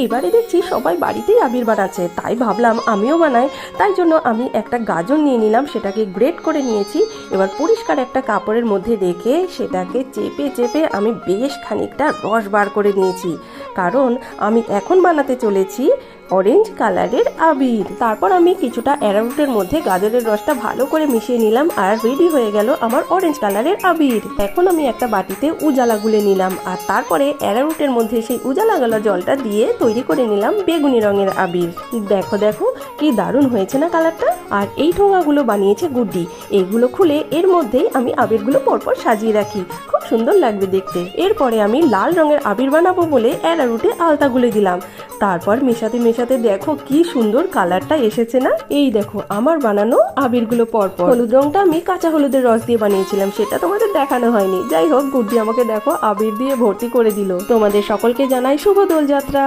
এবারে দেখছি সবাই বাড়িতেই আবির বানাচ্ছে, তাই ভাবলাম আমিও বানাই। তাই জন্য আমি একটা গাজর নিয়ে নিলাম, সেটাকে গ্রেট করে নিয়েছি। এবার পরিষ্কার একটা কাপড়ের মধ্যে রেখে সেটাকে চেপে চেপে আমি বেশ খানিকটা রস বার করে নিয়েছি, কারণ আমি এখন বানাতে চলেছি অরেঞ্জ কালারের আবির। তারপর আমি কিছুটা অ্যারারুটের মধ্যে গাজরের রসটা ভালো করে মিশিয়ে নিলাম, আর রেডি হয়ে গেল আমার অরেঞ্জ কালারের আবির। এখন আমি একটা বাটিতে উজালা গুলে নিলাম, আর তারপরে অ্যারারুটের মধ্যে সেই উজালা গলা জলটা দিয়ে তৈরি করে নিলাম বেগুনি রঙের আবির। দেখো দেখো কি দারুণ হয়েছে না কালারটা। আর এই ঠোঙাগুলো বানিয়েছে গুড্ডি। এগুলো খুলে এর মধ্যেই আমি আবিরগুলো পরপর সাজিয়ে রাখি, খুব সুন্দর লাগবে দেখতে। এরপরে আমি লাল রঙের আবির বানাবো বলে অ্যারারুটে আলতা গুলে দিলাম। তারপর মেশাতে মেশাতে দেখো কি সুন্দর কালারটা এসেছে না। এই দেখো আমার বানানো আবিরগুলো পরপর। হলুদ রংটা আমি কাঁচা হলুদের রস দিয়ে বানিয়েছিলাম, সেটা তোমাদের দেখানো হয়নি। যাই হোক, গুড্ডি আমাকে দেখো আবির দিয়ে ভর্তি করে দিল। তোমাদের সকলকে জানাই শুভ দোলযাত্রা।